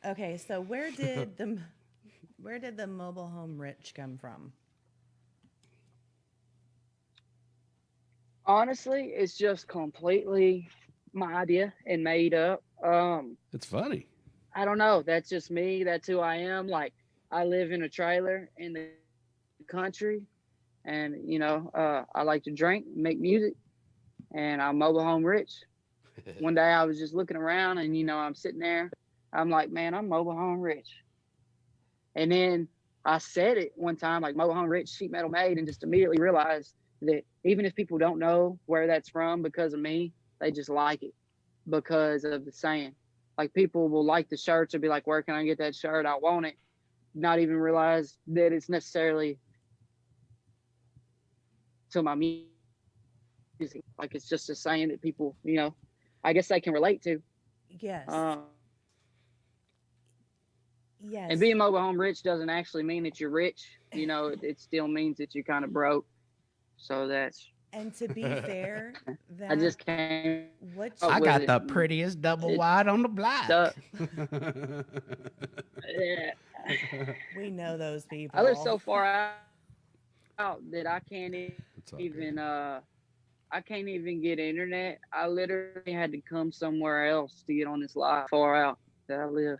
Okay, so where did the mobile home rich come from?
Honestly, it's just completely my idea and made up.
It's funny.
I don't know. That's just me. That's who I am. Like, I live in a trailer in the country, and I like to drink, make music, and I'm mobile home rich. One day I was just looking around, and I'm sitting there. I'm like, man, I'm mobile home rich. And then I said it one time, like mobile home rich, sheet metal made, and just immediately realized that even if people don't know where that's from because of me, they just like it because of the saying. Like, people will like the shirts or be like, where can I get that shirt? I want it. Not even realize that it's necessarily to my music. Like, it's just a saying that people, I guess they can relate to.
Yes. Yes.
And being mobile home rich doesn't actually mean that you're rich. It still means that you're kind of broke. So that's.
And to be fair,
I just came.
I got the prettiest double wide on the block.
Yeah.
We know those people.
I live so far out that I can't even get internet. I literally had to come somewhere else to get on this live far out that I live.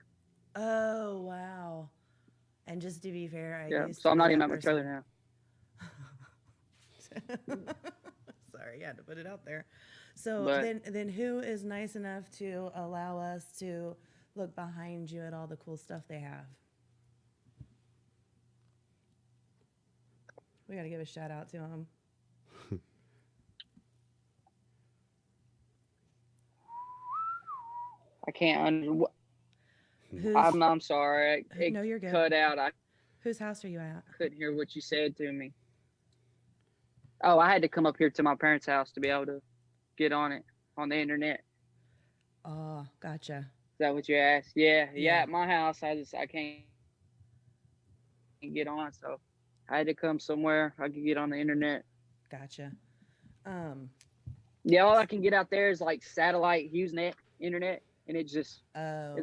Oh, wow. And just to be fair,
so I'm not even at my trailer now.
Sorry, I had to put it out there. So
But-
then who is nice enough to allow us to look behind you at all the cool stuff they have? We got to give a shout out to them.
I can't. I'm sorry. It
No, you're good.
cut out. I
Whose house are you at?
couldn't hear what you said to me. Oh, I had to come up here to my parents' house to be able to get on it on the internet.
Oh, gotcha.
Is that what you asked? Yeah.
Yeah.
At my house, I can't get on, so I had to come somewhere I could get on the internet.
Gotcha.
Yeah, all I can get out there is like satellite HughesNet internet, and it's
Oh,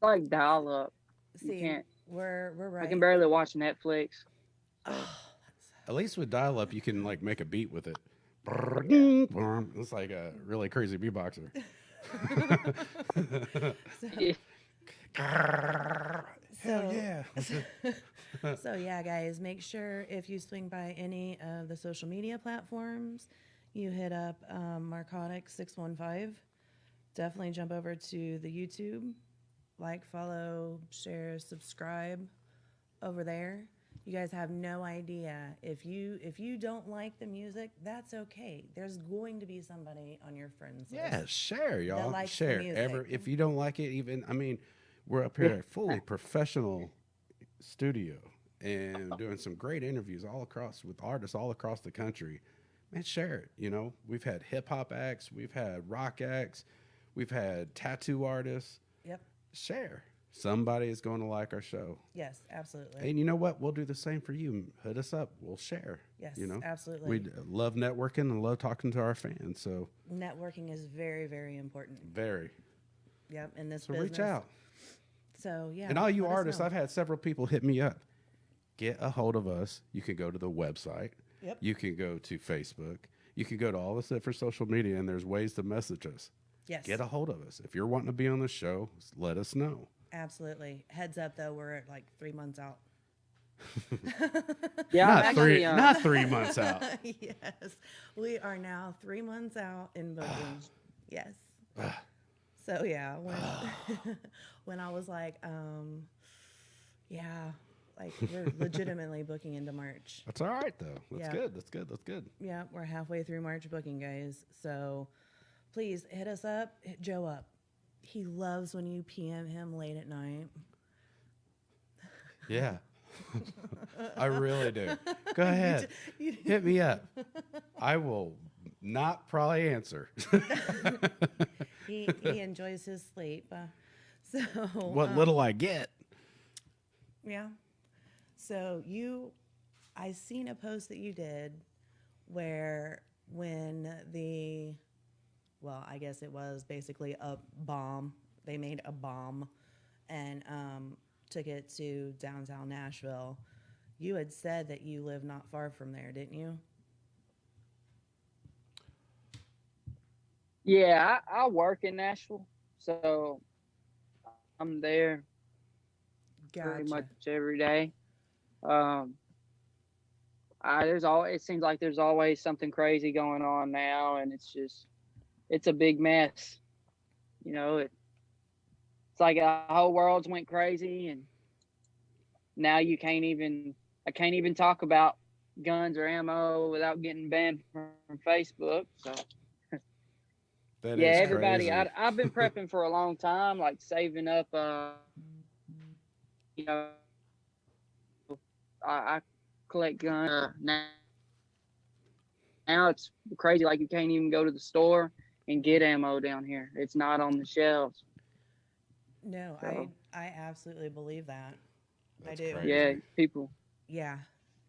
like dial up.
see,
can't-
we're right.
I can barely watch Netflix.
Oh,
At least with dial-up, you can like make a beat with it. It's like a really crazy beatboxer. Hell yeah.
So yeah, guys, make sure if you swing by any of the social media platforms, you hit up Marcotic 615. Definitely jump over to the YouTube, like, follow, share, subscribe over there. You guys have no idea. If you don't like the music, that's okay. There's going to be somebody on your friends list.
Yeah, share, y'all.
likes the
Share.
music.
If you don't like it, we're up here at a fully professional studio and doing some great interviews with artists all across the country. Man, share it. We've had hip hop acts, we've had rock acts, we've had tattoo artists.
Yep.
Share. Somebody is going to like our show.
Yes, absolutely.
And you know what? We'll do the same for you. Hit us up. We'll share.
Yes,
you know,
absolutely.
We love networking and love talking to our fans. So
Networking is very, very important.
very.
Yep, in this
So
business.
reach out.
So yeah.
And all you
let us
artists,
know.
I've had several people hit me up. Get a hold of us. You can go to the website.
Yep.
You can go to Facebook. You can go to all this different social media, and there's ways to message us.
Yes.
Get a hold of us. If you're wanting to be on the show, let us know.
Absolutely. Heads up, though, we're at like 3 months out.
Yeah, I'm actually,
Not 3 months out.
Yes, we are now 3 months out in booking. Yes. So yeah, when I was like, yeah, like we're legitimately booking into March.
That's all right though. That's
Yeah.
good. That's good. That's good.
Yeah, we're halfway through March booking, guys. So please hit us up. Hit Joe up. He loves when you PM him late at night.
Yeah. I really do. Go ahead. Hit me up. I will not probably answer.
He enjoys his sleep. So
What little I get.
yeah. So I seen a post that you did where I guess it was basically a bomb. They made a bomb and took it to downtown Nashville. You had said that you live not far from there, didn't you?
Yeah, I work in Nashville, so I'm there pretty much every day. It seems like there's always something crazy going on now, and it's a big mess. You know, it's like the whole world's went crazy, and now I can't even talk about guns or ammo without getting banned from Facebook. So
That
yeah,
is
everybody.
crazy.
I've been prepping for a long time, like saving up. You know, I collect guns. Now it's crazy. Like you can't even go to the store and get ammo down here. It's not on the shelves.
No,
So.
I absolutely believe that.
That's
I do.
crazy.
Yeah, people.
Yeah.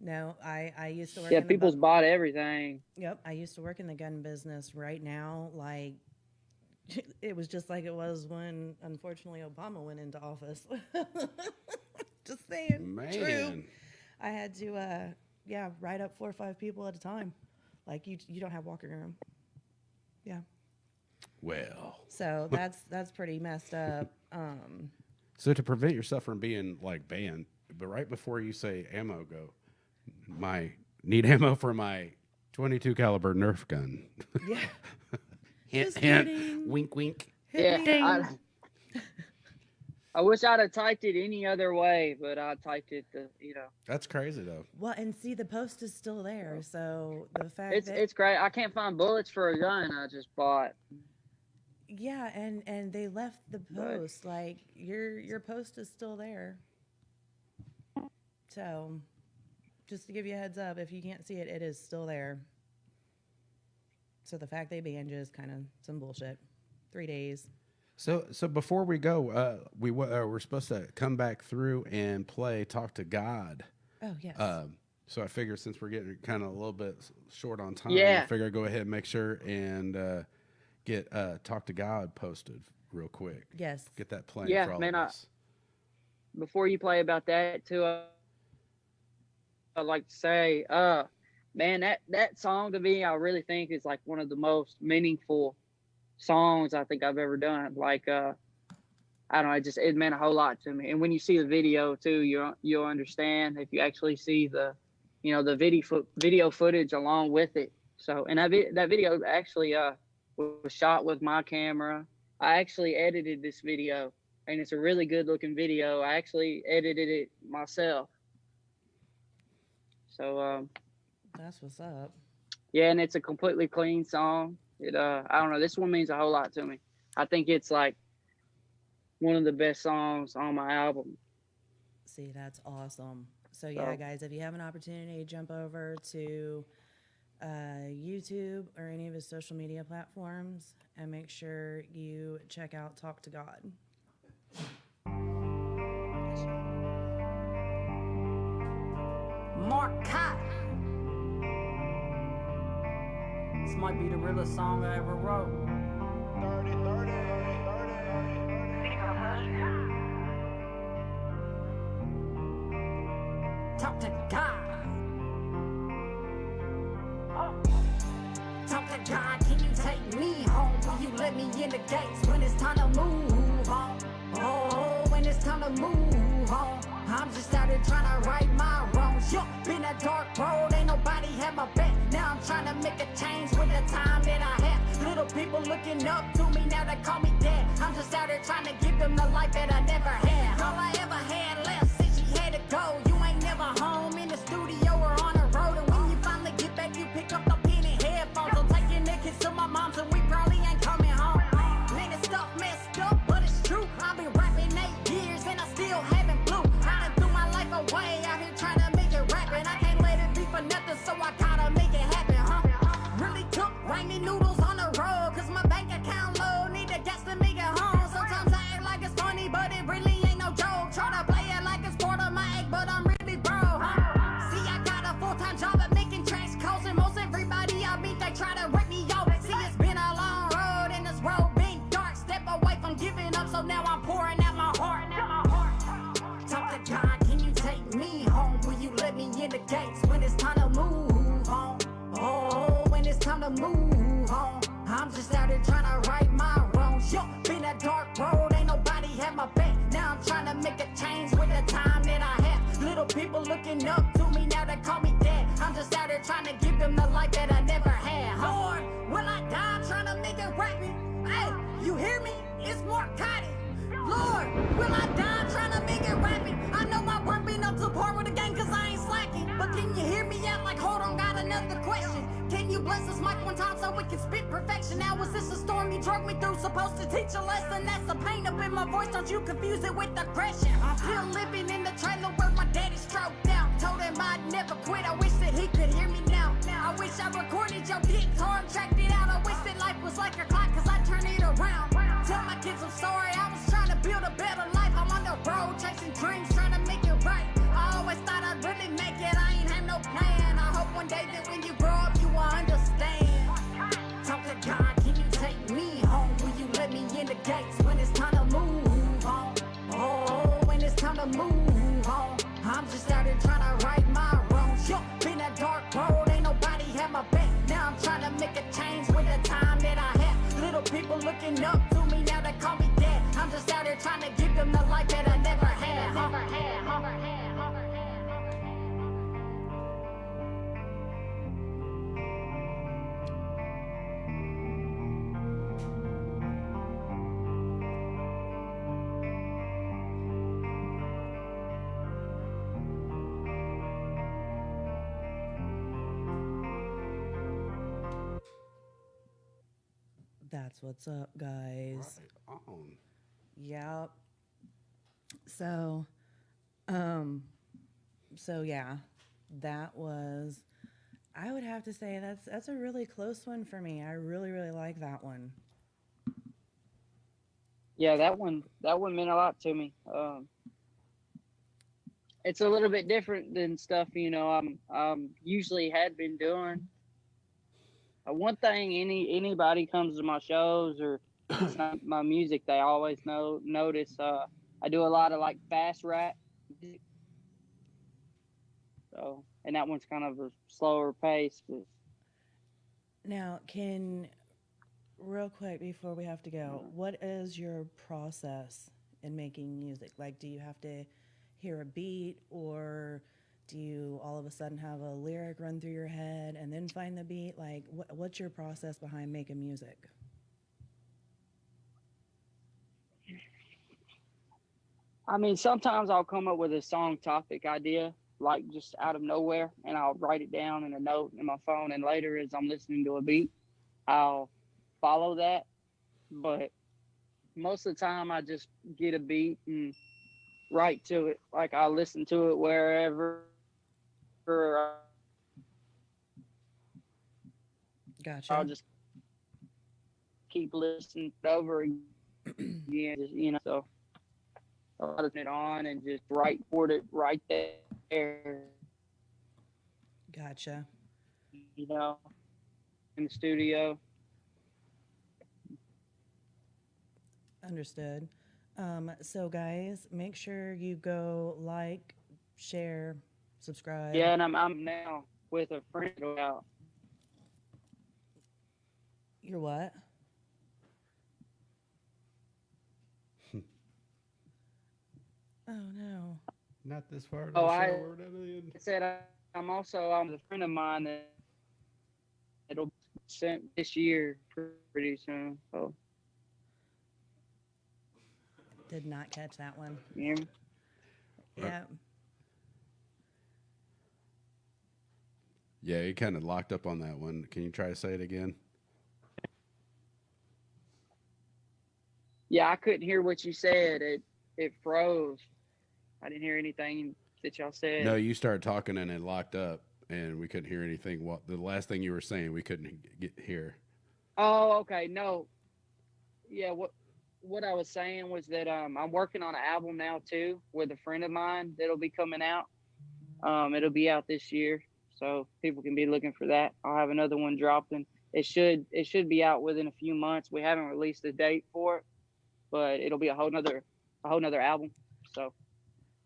No, I used to work
Yeah,
in the
people's bought everything.
Yep, I used to work in the gun business. Right now, like, it was just like it was when, unfortunately, Obama went into office. Just saying.
Man.
True. I had to, write up 4 or 5 people at a time. Like, you don't have walking room. Yeah.
Well.
So that's pretty messed up.
So to prevent yourself from being like banned, but right before you say ammo, go, need ammo for my 22 caliber Nerf gun.
Yeah.
Hint,
Just
hint,
kidding.
wink, wink.
Yeah, I wish I'd have typed it any other way, but I typed it.
That's crazy though.
Well, and see, the post is still there. So the fact
It's great. I can't find bullets for a gun I just bought.
yeah, and they left the post. Like your post is still there. So just to give you a heads up, if you can't see it, it is still there. So the fact they banned you is kind of some bullshit. 3 days.
So before we go, we're supposed to come back through and play "Talk to God."
Oh yes.
So I figured since we're getting kind of a little bit short on time,
Yeah.
I figure I'd go ahead and make sure and get "Talk to God" posted real quick.
Yes.
Get that playing
Yeah,
for all
man,
of us.
Before you play about that too, I'd like to say, man, that song to me, I really think is like one of the most meaningful songs I think I've ever done. Like, I don't know, it meant a whole lot to me. And when you see the video too, you'll understand if you actually see the video footage along with it. So, and that video actually was shot with my camera. I actually edited this video, and it's a really good looking video. I actually edited it myself. So,
That's what's up.
yeah, and it's a completely clean song. I don't know, this one means a whole lot to me. I think it's like one of the best songs on my album.
See, that's awesome. So yeah, guys, if you have an opportunity, jump over to YouTube or any of his social media platforms and make sure you check out Talk to God.
Marcotic. This might be the realest song I ever wrote. 30, 30, 30. Talk to God. Talk to God, can you take me home? Will you let me in the gates when it's time to move on? Oh, when it's time to move on. I'm just out here trying to right my wrongs. Yo, been a dark road, ain't nobody had my back. Now I'm trying to make a change with the time that I have. Little people looking up to me, now they call me dad. I'm just out here trying to give them the life that I never had. All I ever had left since she had to go. You ain't never home in the studio or on the road. And when you finally get back, you pick up the pen and headphones. I'm taking the kids to my mom's and we probably ain't coming home. Man, this stuff messed up, but it's true. I've been rapping 8 years and I still haven't blew. I done threw my life away out here trying to make it rapping. I can't let it be for nothing, so I gotta make it happen, huh? Really took ramen noodles on the road, cause my bank account low, need the gas to make it home. Sometimes I act like it's funny, but it really ain't no joke. Try to play it like it's part of my act, but I'm really broke, huh? See, I got a full-time job at making tracks, causing most everybody I meet, they try to wreck me off. See, it's been a long road, and this road been dark. Step away from giving up, so now I'm pouring out my heart. Talk to God, can you take me home? Will you let me in the gates when it's time to move on? Oh, when it's time to move on. I'm just out here trying to right my wrongs. Yo, been a dark road, ain't nobody had my back. Now I'm trying to make a change with the time that I have. Little people looking up to me, now they call me dad. I'm just out here trying to give them the life that I never had. Lord, will I die trying to make it rapping? Hey, you hear me? It's Marcotic. Lord, will I die trying to make it rapping? I know my work been up to par with the game cause I ain't slacking. But can you hear me out like, hold on, got another question. Can you bless this mic one time so we can spit perfection? Now is this a storm you drug me through? Supposed to teach a lesson? That's the pain up in my voice, don't you confuse it with aggression. I'm still living in the trailer where my daddy stroked out. Told him I'd never quit, I wish that he could hear me now. I wish I recorded your guitar and tracked it out. I wish that life was like a clock cause I turn it around. Tell my kids I'm sorry, I was trying to build a better life. I'm on the road chasing dreams, trying to make it right. I always thought I'd really make it, I ain't had no plan. I hope one day that when you grow up you will understand. Talk to God, can you take me home? Will you let me in the gates when it's time to move on? Oh, when it's time to move on. I'm just out here trying to right my wrongs. Yo, been a dark road, ain't nobody had my back. Now I'm trying to make a change with the time that I have. Little people looking up to me, now they call me dad. I'm just out here trying to give them the life that I never had.
That's what's up, guys.
Right on.
Yep. So, yeah, that was. I would have to say that's a really close one for me. I really, really like that one.
Yeah, that one meant a lot to me. It's a little bit different than stuff, I'm usually had been doing. One thing, anybody comes to my shows or my music, they always notice. I do a lot of like fast rap music, so and that one's kind of a slower pace. But
Now, real quick before we have to go, what is your process in making music? Like, do you have to hear a beat, or do you all of a sudden have a lyric run through your head and then find the beat? Like, what's your process behind making music?
I mean, sometimes I'll come up with a song topic idea, like just out of nowhere, and I'll write it down in a note in my phone. And later, as I'm listening to a beat, I'll follow that. But most of the time, I just get a beat and write to it. Like I listen to it wherever.
Gotcha.
I'll just keep listening over again, So a lot of it on and just record it right there,
Gotcha.
you know, in the studio.
Understood. So guys, make sure you go like, share, subscribe.
Yeah, and I'm now with a friend out.
You're what? Oh no.
Not this far.
Oh,
We're at the end.
I said I'm a friend of mine that it'll be sent this year pretty soon. So
Did not catch that one.
you hear me?
Yeah.
Yeah, you kind of locked up on that one. Can you try to say it again?
Yeah, I couldn't hear what you said. It froze. I didn't hear anything that y'all said.
No, you started talking and it locked up, and we couldn't hear anything. What the last thing you were saying, we couldn't hear.
Oh, okay. No. Yeah, what I was saying was that I'm working on an album now too with a friend of mine that'll be coming out. It'll be out this year, so people can be looking for that. I'll have another one dropping. It should be out within a few months. We haven't released a date for it, but it'll be a whole nother album. So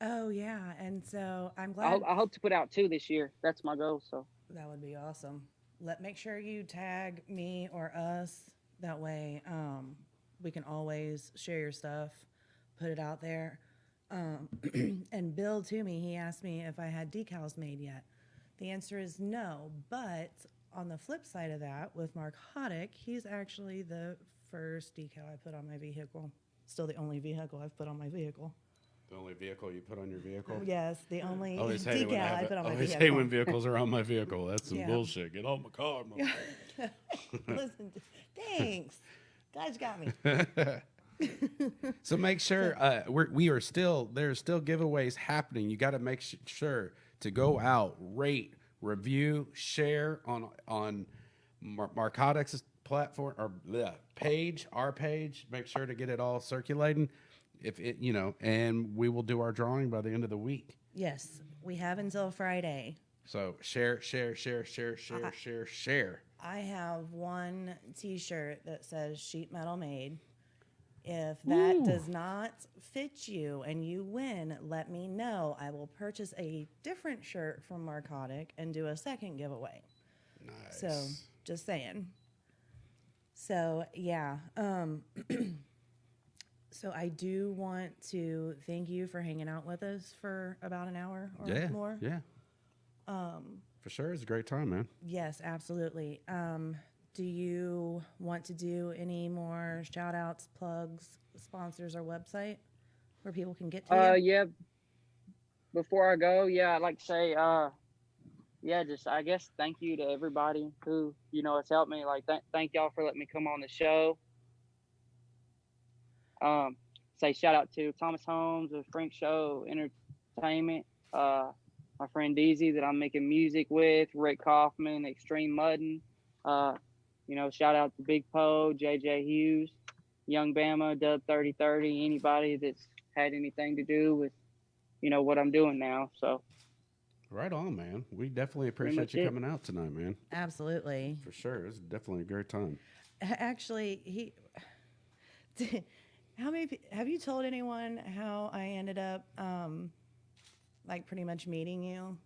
Oh yeah. And so I'm glad
I hope to put out 2 this year. That's my goal. So
that would be awesome. Make sure you tag me or us. That way, we can always share your stuff, put it out there. And Bill Toomey, he asked me if I had decals made yet. The answer is no. But on the flip side of that, with Marcotic, he's actually the first decal I put on my vehicle. Still the only vehicle I've put on my vehicle.
The only vehicle you put on your vehicle?
Yes, the only
Always hate it when
decal I put on my
always
vehicle.
hate when vehicles are on my vehicle. That's some
Yeah.
bullshit. Get off my car,
Listen, thanks. Guys got me.
So make sure there's still giveaways happening. You got to make sure to go out, rate, review, share on Marcotic's platform or page, our page. Make sure to get it all circulating. If it, and we will do our drawing by the end of the week.
Yes, we have until Friday.
So share.
I have one T-shirt that says Sheet Metal Made. If that does not fit you and you win, let me know. I will purchase a different shirt from Marcotic and do a second giveaway.
Nice.
So, just saying. So, yeah. So I do want to thank you for hanging out with us for about an hour or more.
Yeah. For sure. It's a great time, man.
Yes, absolutely. Do you want to do any more shout outs, plugs, sponsors, or website where people can get to you?
yeah. Before I go, I'd like to say, just I guess thank you to everybody who has helped me. Like, thank y'all for letting me come on the show. Say shout out to Thomas Holmes of Frank Show Entertainment, my friend Deezy that I'm making music with, Rick Kaufman, Extreme Muddin. Shout out to Big Poe, JJ Hughes, Young Bama, Dub 3030, anybody that's had anything to do with, what I'm doing now. So
Right on, man. We definitely appreciate you coming out tonight, man.
Absolutely.
For sure. It's definitely a great time.
Actually, have you told anyone how I ended up pretty much meeting you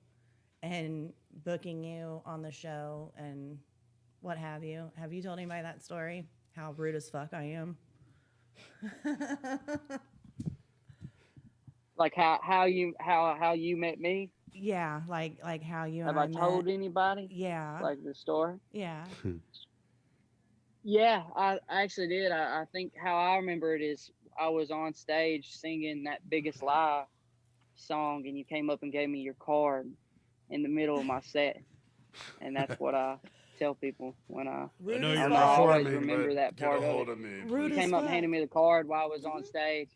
and booking you on the show and what have you? Have you told anybody that story? How rude as fuck I am?
Like how you met me?
Yeah, like how you
Have
and
I
I
told
met.
anybody?
Yeah.
Like the story?
Yeah.
Yeah, I actually did. I think how I remember it is I was on stage singing that Biggest Lie song, and you came up and gave me your card in the middle of my set, and that's what I tell people when I
Rude
know
as
you're
fuck.
not
always
me,
remember
but
that
get
part
a
of
hold
it.
of me.
Rude
You
as
came up
fuck.
and handed me the card while I was on stage.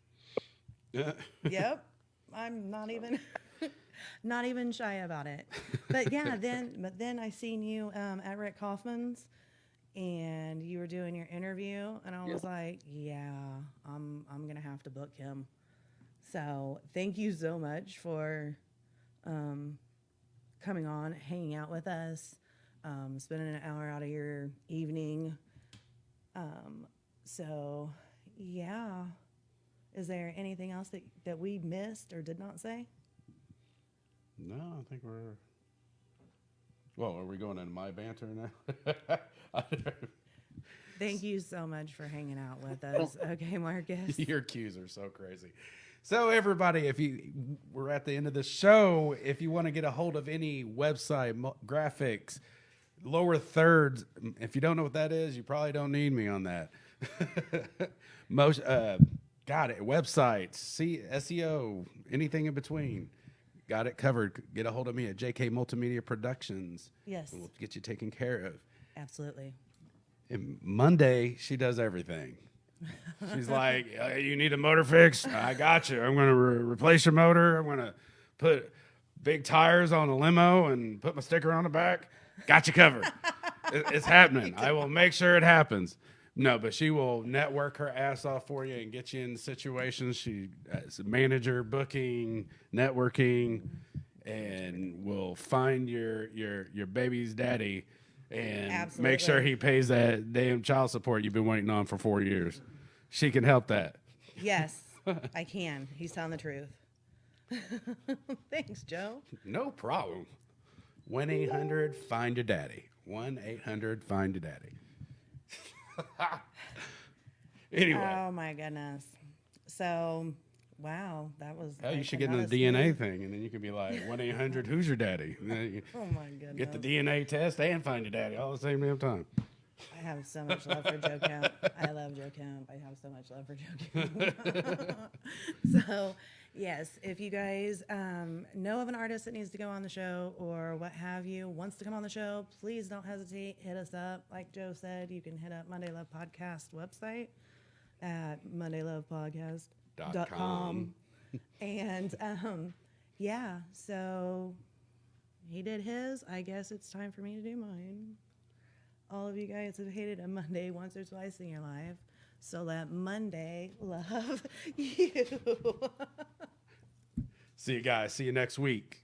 Yeah.
Yep. I'm not even not even shy about it. But yeah, then I seen you at Rick Kaufman's and you were doing your interview and I was like, yeah, I'm gonna have to book him. So thank you so much for coming on, hanging out with us, spending an hour out of your evening. So, yeah. Is there anything else that we missed or did not say?
No, I think we're. Well, are we going into my banter now?
Thank you so much for hanging out with us. Okay, Marcus.
Your cues are so crazy. So everybody, we're at the end of the show. If you want to get a hold of any website, graphics, lower thirds, if you don't know what that is, you probably don't need me on that. Most, got it. Websites, SEO, anything in between. Got it covered. Get a hold of me at JK Multimedia Productions.
Yes.
And we'll get you taken care of.
Absolutely.
And Monday, she does everything. She's like, you need a motor fix? I got you. I'm going to replace your motor. I'm going to put big tires on a limo and put my sticker on the back. Got you covered. It's happening. I will make sure it happens. No, but she will network her ass off for you and get you in situations. She's a manager, booking, networking, and will find your baby's daddy and make sure he pays that damn child support you've been waiting on for 4 years. She can help that.
Yes, I can. He's telling the truth. Thanks, Joe.
No problem. 1-800-FIND-YOUR-DADDY. 1-800-FIND-YOUR-DADDY. Anyway.
Oh, my goodness. So, wow, that was.
Oh, you
like
should get in the DNA thing, and then you could be like, 1-800, who's your daddy? And then you
Oh, my goodness.
get the DNA test and find your daddy all at the same damn time.
I have so much love for Joe Kemp. I love Joe Kemp. I have so much love for Joe Kemp. So, yes, if you guys know of an artist that needs to go on the show or what have you, wants to come on the show, please don't hesitate. Hit us up. Like Joe said, you can hit up Monday Love Podcast website at mondaylovepodcast.com. And, yeah, so he did his. I guess it's time for me to do mine. All of you guys have hated a Monday once or twice in your life, so let Monday love you.
See you guys. See you next week.